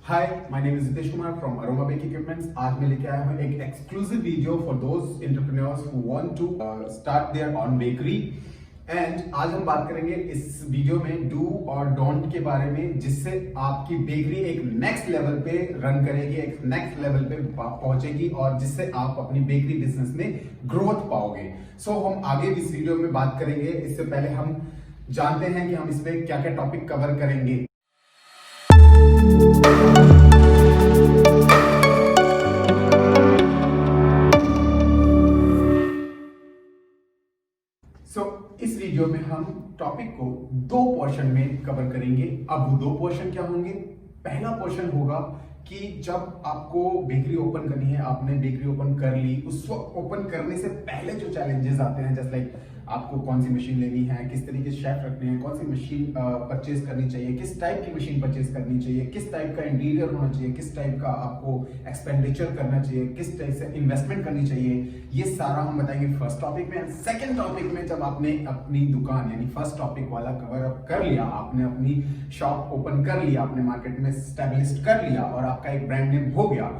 Hi, my name is Jitesh Kumar from Aroma Bake equipments. आज मैं लेके आया हूँ एक exclusive video for those entrepreneurs who want to start their own bakery. And आज हम बात करेंगे इस वीडियो में डू और डोंट के बारे में, जिससे आपकी बेकरी एक नेक्स्ट लेवल पे रन करेगी, एक नेक्स्ट लेवल पे पहुंचेगी और जिससे आप अपनी बेकरी बिजनेस में ग्रोथ पाओगे। सो हम आगे इस वीडियो में बात करेंगे। इससे पहले हम जानते हैं कि हम इसमें क्या क्या टॉपिक कवर करेंगे। इस वीडियो में हम टॉपिक को दो पोर्शन में कवर करेंगे। अब वो दो पोर्शन क्या होंगे? पहला पोर्शन होगा कि जब आपको बेकरी ओपन करनी है, आपने बेकरी ओपन कर ली, उस वक्त ओपन करने से पहले जो चैलेंजेस आते हैं, जस्ट लाइक आपको कौन सी मशीन लेनी है, किस तरीके से शेफ रखने हैं, कौन सी मशीन परचेज करनी चाहिए, किस टाइप की मशीन परचेज करनी चाहिए, किस टाइप का इंटीरियर होना चाहिए, किस टाइप का आपको एक्सपेंडिचर करना चाहिए, किस टाइप से इन्वेस्टमेंट करनी चाहिए, ये सारा हम बताएंगे फर्स्ट टॉपिक में। सेकंड टॉपिक में जब आपने अपनी दुकान यानी फर्स्ट टॉपिक वाला कवर अप कर लिया, आपने अपनी शॉप ओपन कर लिया, आपने मार्केट में स्टैब्लिश कर लिया और आपका एक ब्रांड नेम हो गया,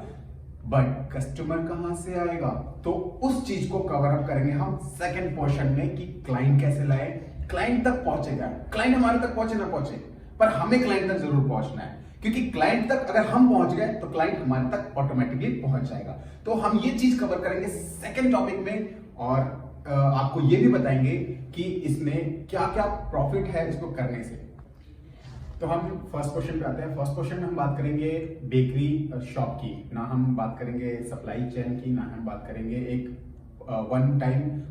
बट कस्टमर कहां से आएगा, तो उस चीज को कवर अप करेंगे हम सेकंड पोर्शन में कि क्लाइंट कैसे लाए, क्लाइंट तक पहुंचेगा। क्लाइंट हमारे तक पहुंचे ना पहुंचे, पर हमें क्लाइंट तक जरूर पहुंचना है, क्योंकि क्लाइंट तक अगर हम पहुंच गए तो क्लाइंट हमारे तक ऑटोमेटिकली पहुंच जाएगा। तो हम ये चीज कवर करेंगे सेकंड टॉपिक में और आपको ये भी बताएंगे कि इसमें क्या क्या प्रॉफिट है इसको करने से। तो हम फर्स्ट क्वेश्चन पे आते हैं। फर्स्ट क्वेश्चन में हम बात करेंगे बेकरी शॉप की, ना हम बात करेंगे सप्लाई चेन की, ना हम बात करेंगे एक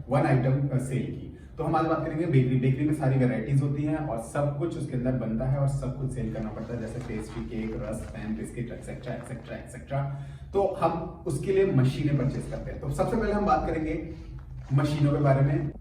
वन आइटम सेल की। तो हम आज बात करेंगे बेकरी। बेकरी में सारी वेराइटीज होती हैं और सब कुछ उसके अंदर बनता है और सब कुछ सेल करना पड़ता है, जैसे pastry, cake, rusk, pan, biscuit, etcetera etcetera etcetera. तो हम उसके लिए मशीनें परचेज करते हैं। तो सबसे पहले हम बात करेंगे मशीनों के बारे में।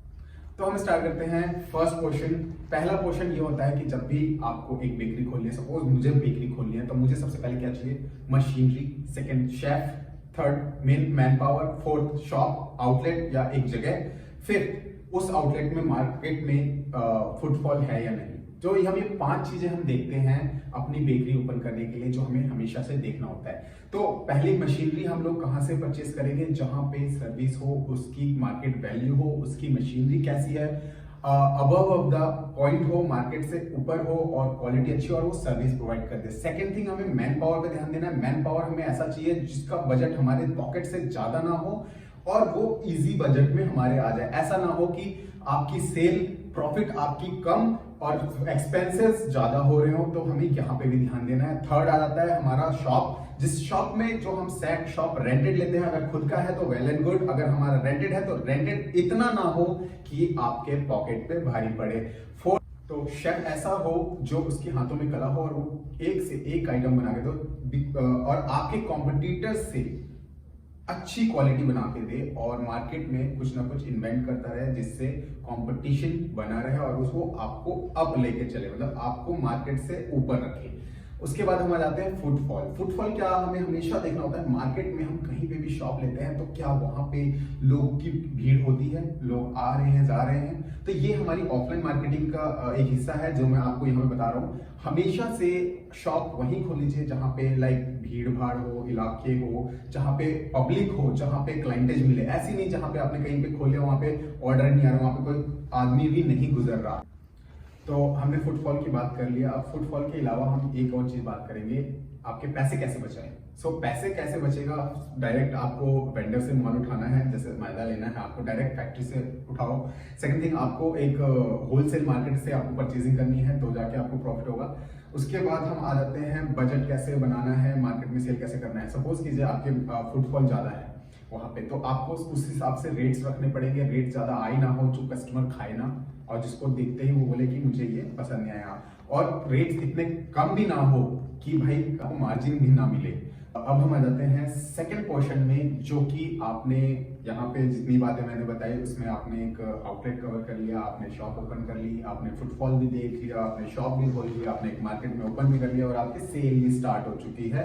तो हम स्टार्ट करते हैं फर्स्ट पोर्शन। पहला पोर्शन ये होता है कि जब भी आपको एक बेकरी खोलनी है, सपोज मुझे बेकरी खोलनी है, तो मुझे सबसे पहले क्या चाहिए? Machinery, second chef, third man power, fourth shop outlet या एक जगह, फिर उस आउटलेट में मार्केट में फुटफॉल है या नहीं। तो हम ये 5 चीजें हम देखते हैं अपनी बेकरी ओपन करने के लिए, जो हमें हमेशा से देखना होता है। तो पहली मशीनरी हम लोग कहां से परचेस करेंगे? जहां पे सर्विस हो, उसकी मार्केट वैल्यू हो, उसकी मशीनरी कैसी है, अबव ऑफ द पॉइंट हो, मार्केट से ऊपर हो और क्वालिटी अच्छी और वो सर्विस प्रोवाइड कर दे। सेकंड थिंग, हमें मैन पावर पे ध्यान देना है। मैन पावर हमें ऐसा चाहिए जिसका बजट हमारे पॉकेट से ज्यादा ना हो और वो इजी बजट में हमारे आ जाए। ऐसा ना हो कि आपकी सेल प्रॉफिट आपकी कम और एक्सपेंसेस ज्यादा हो रहे हो, तो हमें यहाँ पे भी ध्यान देना है। थर्ड आ जाता है हमारा शॉप। जिस शॉप में जो हम सेट शॉप रेंटेड लेते हैं, अगर खुद का है तो वेल एंड गुड, अगर हमारा रेंटेड है तो रेंटेड इतना ना हो कि आपके पॉकेट पे भारी पड़े। फोर्थ, तो शेफ ऐसा हो जो उसके हाथों में कला हो और वो एक से एक आइटम बना के दो और आपके कॉम्पिटिटर्स से अच्छी क्वालिटी बना के दे और मार्केट में कुछ ना कुछ इन्वेंट करता रहे, जिससे कंपटीशन बना रहे और उसको आपको अप लेके चले, मतलब आपको मार्केट से ऊपर रखे। उसके बाद हम आ जाते हैं फुटफॉल। फुटफॉल क्या हमें हमेशा देखना होता है? मार्केट में हम कहीं पे भी शॉप लेते हैं तो क्या वहां पे लोग की भीड़ होती है, लोग आ रहे हैं, जा रहे हैं। तो ये हमारी ऑफलाइन मार्केटिंग का एक हिस्सा है जो मैं आपको यहाँ पे बता रहा हूँ। हमेशा से शॉप वहीं खोलनी चाहिए जहां पे लाइक भीड़ भाड़ हो, इलाके हो, जहां पे पब्लिक हो, जहां पे क्लाइंटेज मिले। ऐसी नहीं जहां पे आपने कहीं पे खोले वहां पे ऑर्डर नहीं आ रहा, वहां पे कोई आदमी भी नहीं गुजर रहा। तो हमने फुटफॉल की बात कर लिया। अब फुटफॉल के अलावा हम एक और चीज बात करेंगे, आपके पैसे कैसे बचाएं। पैसे कैसे बचेगा? डायरेक्ट आपको वेंडर से माल उठाना है, जैसे मैदा लेना है आपको डायरेक्ट फैक्ट्री से उठाओ। सेकंड थिंग, आपको एक होलसेल मार्केट से आपको परचेजिंग करनी है, तो जाके आपको प्रॉफिट होगा। उसके बाद हम आ जाते हैं बजट कैसे बनाना है, मार्केट में सेल कैसे करना है। सपोज कीजिए आपके फुटफॉल ज्यादा है वहां पे, तो आपको उस हिसाब से रेट्स रखने पड़ेंगे। रेट ज्यादा आए ना हो जो कस्टमर खाए ना और जिसको देखते ही वो बोले कि मुझे ये पसंद नहीं आया, और रेट्स इतने कम भी ना हो कि भाई आपको मार्जिन भी ना मिले। अब हम आ जाते हैं सेकंड पोर्शन में, जो कि आपने यहाँ पे जितनी बातें मैंने बताई उसमें आपने एक आउटलेट कवर कर लिया, आपने शॉप ओपन कर ली, आपने फुटफॉल भी देख लिया, आपने शॉप भी खोल लिया, आपने एक मार्केट में ओपन भी कर लिया और आपकी सेल भी स्टार्ट हो चुकी है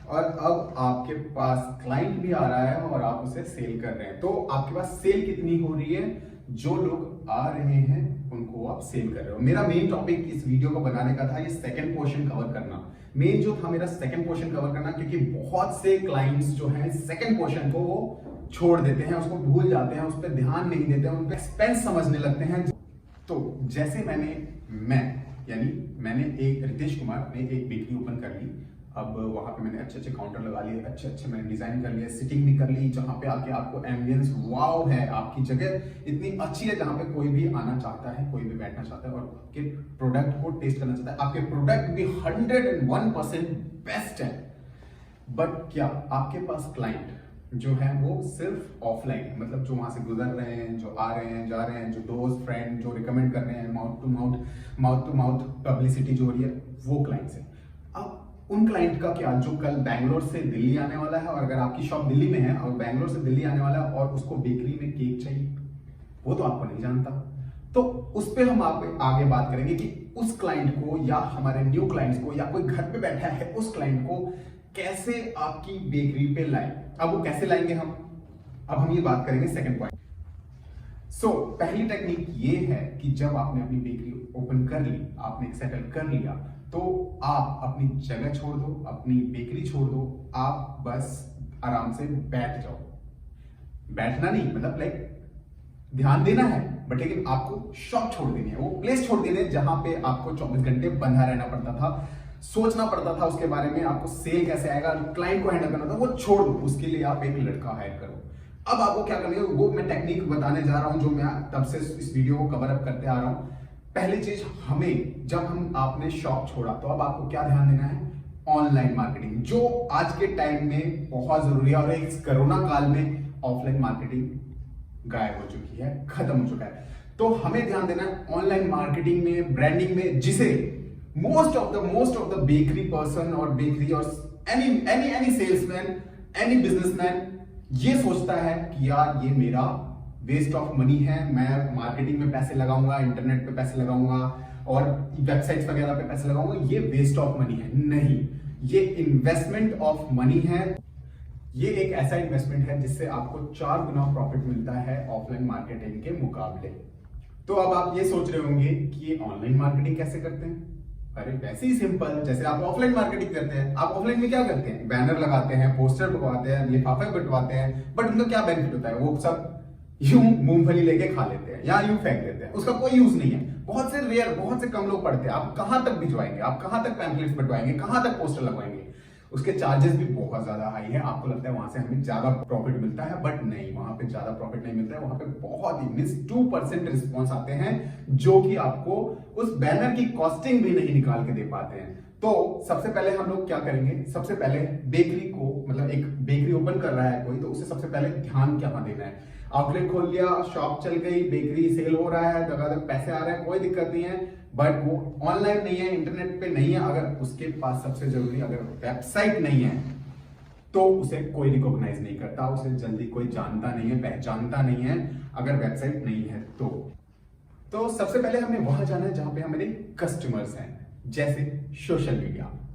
और अब आपके पास क्लाइंट भी आ रहा है और आप उसे सेल कर रहे हैं। तो आपके पास सेल कितनी हो रही है? जो लोग आ रहे हैं उनको आप सेल कर रहे हो। मेरा मेन टॉपिक इस वीडियो को बनाने का था ये सेकंड पोर्शन कवर करना, मेन जो था मेरा सेकंड पोर्शन कवर करना, क्योंकि बहुत से क्लाइंट्स जो हैं सेकंड पोर्शन को वो छोड़ देते हैं, उसको भूल जाते हैं, उस पर ध्यान नहीं देते हैं, उन पर एक्सपेंस समझने लगते हैं। तो जैसे मैंने एक रितेश कुमार ने एक बेकरी ओपन कर ली। अब वहां पे मैंने अच्छे काउंटर लगा लिए, अच्छे मैंने डिजाइन कर लिए, सिटिंग भी कर ली, जहां पे आके आपको एम्बियंस वाव है, आपकी जगह इतनी अच्छी है जहां पे कोई भी आना चाहता है, कोई भी बैठना चाहता है और आपके प्रोडक्ट को टेस्ट करना चाहता है। आपके प्रोडक्ट भी 101% बेस्ट है, बट क्या आपके पास क्लाइंट जो है वो सिर्फ ऑफलाइन, मतलब जो वहां से गुजर रहे हैं, जो आ रहे हैं, जा रहे हैं, जो दोस्त फ्रेंड जो रिकमेंड कर रहे हैं, माउथ टू माउथ पब्लिसिटी जो हो रही है, वो क्लाइंट्स है। अब उन क्लाइंट का क्या, जो कल बैंगलोर से दिल्ली आने वाला है, और अगर आपकी शॉप दिल्ली में है और बैंगलोर से दिल्ली आने वाला है और उसको बेकरी में केक चाहिए, वो तो आपको नहीं जानता। तो उस पर हम आगे बात करेंगे कि उस क्लाइंट को या हमारे न्यू क्लाइंट्स को या कोई घर पे बैठा है उस क्लाइंट को कैसे आपकी बेकरी पे लाएं। अब वो कैसे लाएंगे अब हम ये बात करेंगे सेकंड पॉइंट। पहली टेक्निक ये है कि जब आपने अपनी बेकरी ओपन कर ली, आपने सेटल कर लिया, तो आप अपनी जगह छोड़ दो, अपनी बेकरी छोड़ दो, आप बस आराम से बैठ जाओ। बैठना नहीं मतलब ध्यान देना है, बट लेकिन आपको शॉप छोड़ देनी है, वो प्लेस छोड़ देनी है जहां पे आपको 24 घंटे बंधा रहना पड़ता था, सोचना पड़ता था उसके बारे में, आपको सेल कैसे आएगा, क्लाइंट को हैंडल करना था, वो छोड़ दो। उसके लिए आप एक लड़का हायर करो। अब आपको क्या करना है, वो मैं टेक्निक बताने जा रहा हूं जो मैं तब से इस वीडियो को कवर अप करते आ रहा हूं। पहली चीज, जब आपने शॉप छोड़ा तो अब आपको क्या ध्यान देना है, ऑनलाइन मार्केटिंग, जो आज के टाइम में बहुत जरूरी है। और इस कोरोना काल में ऑफलाइन मार्केटिंग गायब हो चुकी है, खत्म हो चुका है। तो हमें ध्यान देना है ऑनलाइन मार्केटिंग में, ब्रांडिंग में, जिसे most of the bakery person और बेकरी और एनी सेल्समैन, एनी बिजनेसमैन ये सोचता है कि यार ये मेरा वेस्ट ऑफ मनी है, मैं मार्केटिंग में पैसे लगाऊंगा, इंटरनेट पे पैसे लगाऊंगा और वेबसाइट्स वगैरह पे पैसे लगाऊंगा, ये वेस्ट ऑफ मनी है। नहीं, ये इन्वेस्टमेंट ऑफ मनी है। ये एक ऐसा इन्वेस्टमेंट है जिससे आपको 4 गुना प्रॉफिट मिलता है ऑफलाइन मार्केटिंग के मुकाबले। तो अब आप ये सोच रहे होंगे कि ये ऑनलाइन मार्केटिंग कैसे करते हैं। अरे वैसे ही सिंपल, जैसे आप ऑफलाइन मार्केटिंग करते हैं। आप ऑफलाइन में क्या करते हैं, बैनर लगाते हैं, पोस्टर लगवाते हैं, लिफाफे बंटवाते हैं, बट उनका क्या बेनिफिट होता है, वो सब यूं मूंगफली लेके खा लेते हैं या यूं फेंक देते हैं, उसका कोई यूज नहीं है। बहुत से कम लोग पढ़ते हैं। आप कहां तक भिजवाएंगे, आप कहां तक पैम्फलेट्स बंटवाएंगे, कहां तक पोस्टर लगवाएंगे, उसके चार्जेस भी बहुत ज्यादा हाई है। आपको लगता है वहां से हमें ज्यादा प्रॉफिट मिलता है, बट नहीं, वहां पे ज्यादा प्रॉफिट नहीं मिलता है। वहां पे बहुत ही मींस 2% रिस्पॉन्स आते हैं, जो कि आपको उस बैनर की कॉस्टिंग भी नहीं निकाल के दे पाते हैं। तो सबसे पहले हम लोग क्या करेंगे, सबसे पहले बेकरी को, मतलब एक बेकरी ओपन कर रहा है कोई, तो उसे सबसे पहले ध्यान क्या देना है। आउटलेट खोल लिया, शॉप चल गई, बेकरी सेल हो रहा है, जगह पैसे आ रहे हैं, कोई दिक्कत नहीं है, बट वो ऑनलाइन नहीं है, इंटरनेट पे नहीं है। अगर उसके पास सबसे जरूरी अगर वेबसाइट नहीं है तो उसे कोई रिकॉग्नाइज नहीं करता, उसे जल्दी कोई जानता नहीं है, पहचानता नहीं है अगर वेबसाइट नहीं है। तो सबसे पहले हमें वहां जाना है जहां पे हमारे कस्टमर्स हैं, जैसे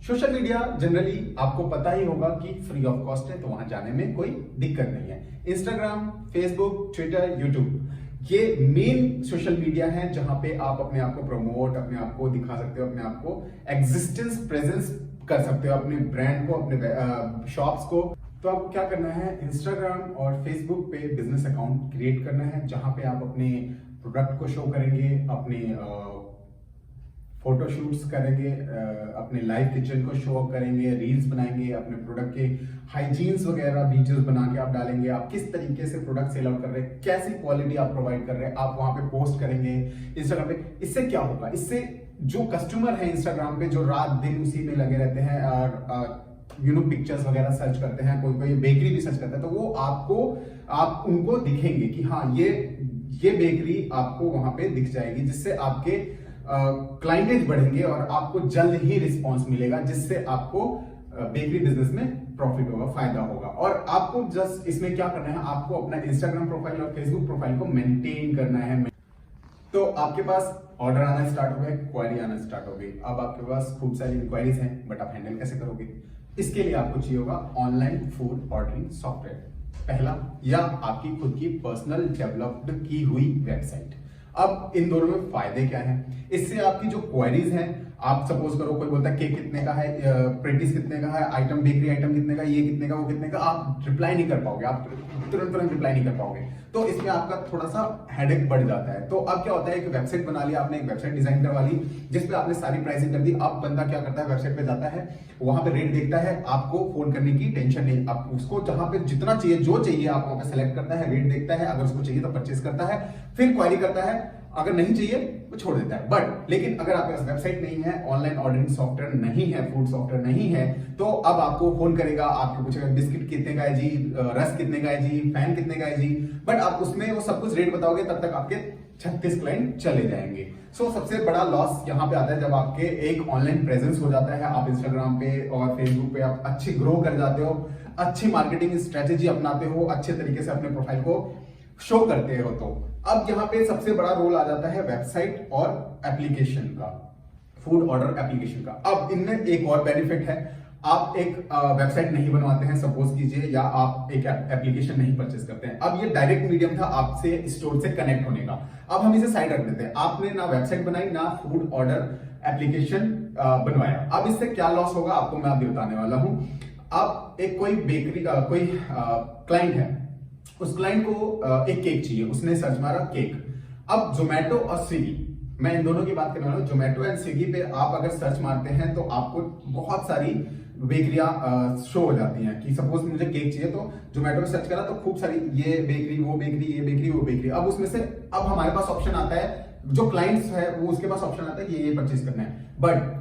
सोशल मीडिया जनरली आपको पता ही होगा कि फ्री ऑफ कॉस्ट है, तो वहां जाने में कोई दिक्कत नहीं है। इंस्टाग्राम, फेसबुक, ट्विटर, यूट्यूब, ये मेन सोशल मीडिया है जहां पे आप अपने आप को प्रमोट, अपने आप को दिखा सकते हो, अपने आप को एग्जिस्टेंस प्रेजेंस कर सकते हो, अपने ब्रांड को, अपने शॉप्स को। तो आपको क्या करना है, इंस्टाग्राम और फेसबुक पे बिजनेस अकाउंट क्रिएट करना है, जहां पे आप अपने प्रोडक्ट को शो करेंगे, अपने फोटोशूट्स करेंगे, अपने लाइव किचन को शो अप करेंगे, रील्स बनाएंगे, अपने प्रोडक्ट के हाइजीन्स वगैरह वीडियोस बना के आप डालेंगे, आप किस तरीके से प्रोडक्ट सेल आउट कर रहे हैं, कैसी क्वालिटी आप प्रोवाइड कर रहे हैं, आप वहां पे पोस्ट करेंगे इंस्टाग्राम पे। इससे क्या होगा, इससे जो कस्टमर है इंस्टाग्राम पे, जो रात दिन उसी में लगे रहते हैं और पिक्चर्स वगैरह सर्च करते हैं, कोई बेकरी भी सर्च करता है, तो वो आप उनको दिखेंगे कि हाँ ये बेकरी आपको वहां पे दिख जाएगी, जिससे आपके क्लाइंटेज बढ़ेंगे और आपको जल्द ही रिस्पॉन्स मिलेगा, जिससे आपको बेकरी बिजनेस में प्रॉफिट होगा, फायदा होगा। और आपको जस्ट इसमें क्या करना है, आपको अपना इंस्टाग्राम प्रोफाइल और फेसबुक प्रोफाइल को मेंटेन करना है। तो आपके पास ऑर्डर आना स्टार्ट हो गए, क्वारी आना स्टार्ट हो गई। अब आपके पास खूब सारी इंक्वायरीज हैं, बट आप हैंडल कैसे करोगे, इसके लिए आपको चाहिए होगा ऑनलाइन फूड ऑर्डरिंग सॉफ्टवेयर पहला, या आपकी खुद की पर्सनल डेवलप्ड की हुई वेबसाइट। अब इन दोनों में फायदे क्या हैं, इससे आपकी जो क्वेरीज हैं आप सपोज करो कोई बोलता है केक कितने का है, प्रेटिस कितने का है, आइटम बेकरी आइटम कितने का, ये कितने का, वो कितने का, आप रिप्लाई नहीं कर पाओगे, आप तुरंत रिप्लाई नहीं कर पाओगे। तो इसमें आपका थोड़ा सा हेडेक बढ़ जाता है। तो अब क्या होता है, एक वेबसाइट बना लिया आपने, एक वेबसाइट डिजाइन करवा ली जिसपे आपने सारी प्राइसिंग कर दी। अब बंदा क्या करता है, वेबसाइट पे जाता है, वहां पे रेट देखता है, आपको फोन करने की टेंशन नहीं, आप उसको जहां पे जितना चाहिए जो चाहिए आप वहां पे सेलेक्ट करता है, रेट देखता है, अगर उसको चाहिए तो परचेस करता है, फिर क्वारी करता है, अगर नहीं चाहिए वो छोड़ देता है। बट लेकिन अगर आपके पास वेबसाइट नहीं है, ऑनलाइन ऑर्डरिंग सॉफ्टवेयर नहीं है, फूड सॉफ्टवेयर नहीं है, तो अब आपको फोन करेगा, आपको पूछेगा बिस्किट कितने का है जी, रस कितने का है जी, फैन कितने का है जी, बट आप उसमें वो सब कुछ रेट बताओगे, तब तक आपके 36 क्लाइंट चले जाएंगे। सो सबसे बड़ा लॉस यहाँ पे आता है जब आपके एक ऑनलाइन प्रेजेंस हो जाता है, आप इंस्टाग्राम पे और फेसबुक पे आप अच्छी ग्रो कर जाते हो, अच्छी मार्केटिंग स्ट्रेटेजी अपनाते हो, अच्छे तरीके से अपने प्रोफाइल को शो करते हो। तो अब यहाँ पे सबसे बड़ा रोल आ जाता है वेबसाइट और एप्लीकेशन का, फूड ऑर्डर एप्लीकेशन का। अब इनमें एक और बेनिफिट है, आप एक वेबसाइट नहीं बनवाते हैं सपोज कीजिए, या आप एक एप्लीकेशन नहीं परचेस करते हैं। अब ये डायरेक्ट मीडियम था आपसे स्टोर से कनेक्ट होने का, अब हम इसे साइड रख देते हैं। आपने ना वेबसाइट बनाई ना फूड ऑर्डर एप्लीकेशन बनवाया। अब इससे क्या लॉस होगा आपको मैं अभी बताने वाला हूं। अब एक कोई बेकरी कोई क्लाइंट है, उस क्लाइंट को एक केक चाहिए, उसने सर्च मारा केक। अब जोमेटो और स्विगी, मैं इन दोनों की बात करने वाला हूं। जोमेटो एंड स्विगी पे आप अगर सर्च मारते हैं तो आपको बहुत सारी बेकरियां शो हो जाती हैं कि सपोज मुझे केक चाहिए, तो जोमेटो पे सर्च करा तो खूब सारी ये बेकरी वो बेकरी, ये बेकरी वो बेकरी। अब उसमें से अब हमारे पास ऑप्शन आता है, जो क्लाइंट्स है वो उसके पास ऑप्शन आता है कि ये परचेज करना है, बट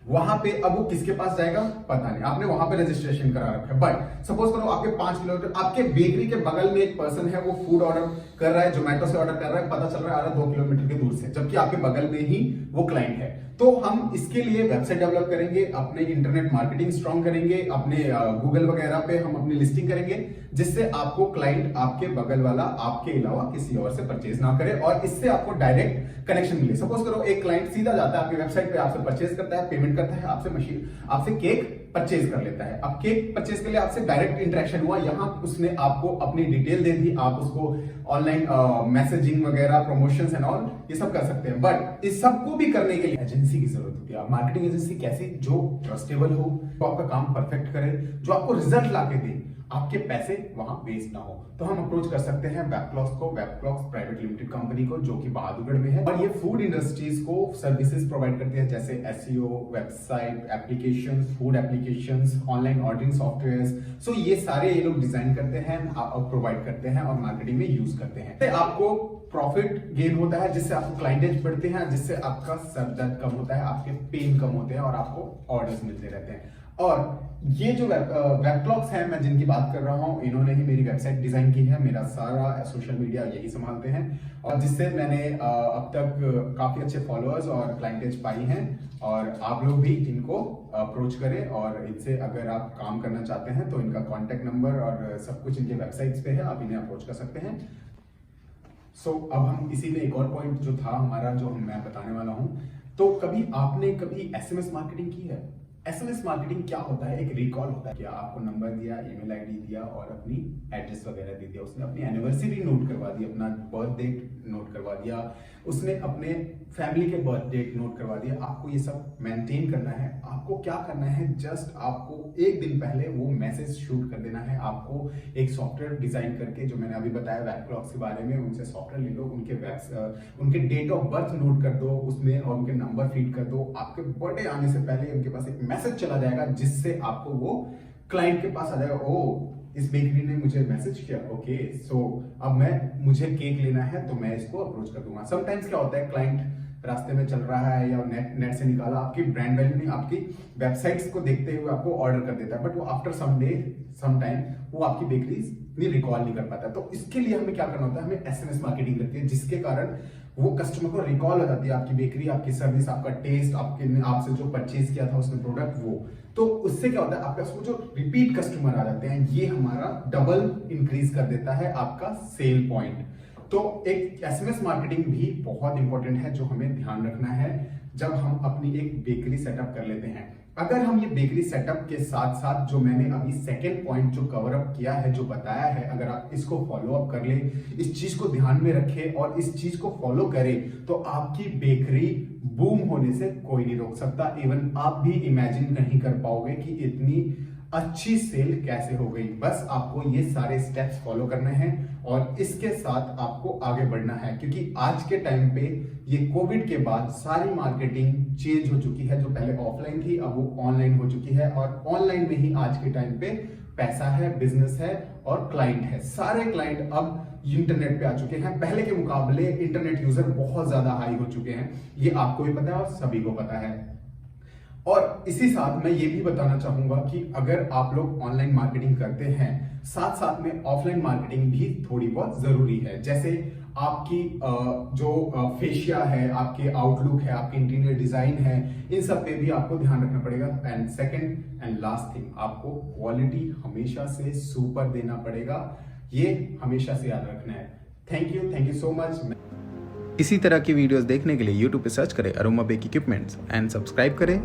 वहां पे अब वो किसके पास जाएगा पता नहीं, आपने वहां पे रजिस्ट्रेशन करा रखा है। बट सपोज करो आपके 5 किलोमीटर आपके बेकरी के बगल में एक पर्सन है, वो फूड ऑर्डर कर रहा है, जोमेटो से ऑर्डर कर रहा है, पता चल रहा है आ रहा 2 किलोमीटर के दूर से, जबकि आपके बगल में ही वो क्लाइंट है। तो हम इसके लिए वेबसाइट डेवलप करेंगे, अपने इंटरनेट मार्केटिंग स्ट्रॉन्ग करेंगे, अपने गूगल वगैरह पे हम अपनी लिस्टिंग करेंगे, जिससे आपको क्लाइंट आपके बगल वाला आपके अलावा किसी और से परचेज ना करे और इससे आपको डायरेक्ट कनेक्शन मिले। सपोज करो एक क्लाइंट सीधा जाता है आपकी वेबसाइट पे, आपसे परचेज करता है, पेमेंट करता है, आपसे केक परचेज कर लेता है। अब केक परचेज के लिए आपसे डायरेक्ट इंटरेक्शन हुआ, यहां उसने आपको अपनी डिटेल दे दी, आप उसको ऑनलाइन मैसेजिंग वगैरह, प्रमोशंस एंड ऑल ये सब कर सकते हैं। बट इस सबको भी करने के लिए एजेंसी की जरूरत होती है। मार्केटिंग एजेंसी कैसी, जो ट्रस्टेबल हो, जो आपका काम परफेक्ट करे, जो आपको रिजल्ट लाके दे, आपके पैसे वहां वेस्ट ना हो। तो हम अप्रोच कर सकते हैं वेबक्लॉक्स को, वेबक्लॉक्स प्राइवेट लिमिटेड कंपनी को, जो कि बहादुरगढ़ में है, और ये फूड इंडस्ट्रीज को सर्विसेज प्रोवाइड करती है, जैसे SEO, website application, food applications, online ordering softwares. So ये सारे ये लोग डिजाइन करते हैं, प्रोवाइड करते हैं और मार्केटिंग में यूज करते हैं। आपको प्रॉफिट गेन होता है, जिससे आपको क्लाइंटेज बढ़ते हैं, जिससे आपका सर दर्द कम होता है, आपके पेन कम होते हैं और आपको ऑर्डर्स मिलते रहते हैं। और ये जो वेबक्लॉक्स हैं मैं जिनकी बात कर रहा हूं, इन्होंने ही मेरी वेबसाइट डिजाइन की है, मेरा सारा सोशल मीडिया यही संभालते हैं, और जिससे मैंने अब तक काफी अच्छे फॉलोअर्स और क्लाइंटेज पाई हैं। और आप लोग भी इनको अप्रोच करें, और इनसे अगर आप काम करना चाहते हैं तो इनका कॉन्टेक्ट नंबर और सब कुछ इनके वेबसाइट्स पे है, आप इन्हें अप्रोच कर सकते हैं। सो अब हम इसी में एक और पॉइंट जो था हमारा, जो मैं बताने वाला हूं, तो आपने कभी एसएमएस मार्केटिंग की है? एसएमएस मार्केटिंग क्या होता है? एक रिकॉल होता है कि आपको नंबर दिया, ईमेल आईडी दिया और अपनी एड्रेस वगैरह दे दिया, उसने अपनी एनिवर्सरी नोट करवा दी, अपना बर्थ डेट नोट करवा दिया, उसने अपने फैमिली के बर्थ डेट नोट करवा दिया। आपको ये सब मेंटेन करना है। आपको क्या करना है, जस्ट आपको एक दिन पहले वो मैसेज शूट कर देना है। आपको एक सॉफ्टवेयर डिजाइन करके, जो मैंने अभी बताया वेबक्लॉक्स के बारे में, उनसे सॉफ्टवेयर ले लो, उनके डेट ऑफ बर्थ नोट कर दो उसमें और उनके नंबर फीड कर दो। आपके बर्थडे आने से पहले उनके पास एक मैसेज चला जाएगा, जिससे आपको वो क्लाइंट के पास आ जाएगा, ओ इस बेकरी ने मुझे मैसेज किया, ओके सो अब मुझे केक लेना है तो मैं इसको अप्रोच कर दूंगा। समटाइम्स क्या होता है, क्लाइंट रास्ते में चल रहा है या नेट से निकाला, आपकी ब्रांड वैल्यू नहीं, आपकी वेबसाइट्स को देखते हुए आपको ऑर्डर कर देता है, बट वो आफ्टर सम टाइम वो आपकी बेकरी रिकॉल नहीं कर पाता। तो इसके लिए हमें क्या करना होता है, हमें एसएमएस मार्केटिंग करती है, जिसके कारण वो कस्टमर को रिकॉल हो जाती है, आपकी बेकरी, आपकी सर्विस, आपका टेस्ट, आपसे जो परचेज किया था उसने प्रोडक्ट, वो तो उससे क्या होता है, आपका जो रिपीट कस्टमर आ जाते हैं, ये हमारा डबल इंक्रीज कर देता है आपका सेल पॉइंट। तो एक एसएमएस मार्केटिंग भी बहुत इंपॉर्टेंट है, जो हमें ध्यान रखना है जब हम अपनी एक बेकरी सेटअप कर लेते हैं। अगर हम ये बेकरी सेटअप के साथ साथ जो मैंने अभी सेकेंड पॉइंट जो कवर अप किया है, जो बताया है, अगर आप इसको फॉलो अप कर ले, इस चीज को ध्यान में रखें और इस चीज को फॉलो करें, तो आपकी बेकरी बूम होने से कोई नहीं रोक सकता। इवन आप भी इमेजिन नहीं कर पाओगे कि इतनी अच्छी सेल कैसे हो गई। बस आपको ये सारे स्टेप्स फॉलो करने हैं और इसके साथ आपको आगे बढ़ना है, क्योंकि आज के टाइम पे ये कोविड के बाद सारी मार्केटिंग चेंज हो चुकी है। जो पहले ऑफलाइन थी अब वो ऑनलाइन हो चुकी है, और ऑनलाइन में ही आज के टाइम पे पैसा है, बिजनेस है और क्लाइंट है। सारे क्लाइंट अब इंटरनेट पे आ चुके हैं। पहले के मुकाबले इंटरनेट यूजर बहुत ज्यादा हाई हो चुके हैं, ये आपको भी पता है और सभी को पता है। और इसी साथ मैं ये भी बताना चाहूंगा कि अगर आप लोग ऑनलाइन मार्केटिंग करते हैं, साथ साथ में ऑफलाइन मार्केटिंग भी थोड़ी बहुत जरूरी है। जैसे आपकी जो फेशिया है, आपके आउटलुक है, आपके इंटीरियर डिजाइन है, इन सब पे भी आपको ध्यान रखना पड़ेगा। And second and last thing, आपको क्वालिटी हमेशा से सुपर देना पड़ेगा। ये हमेशा से याद रखना है। Thank you so much. इसी तरह की वीडियोस देखने के लिए YouTube पे सर्च करें Aroma Bake equipments and subscribe करें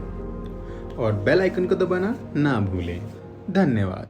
और बेल आइकन को दबाना ना भूलें। धन्यवाद।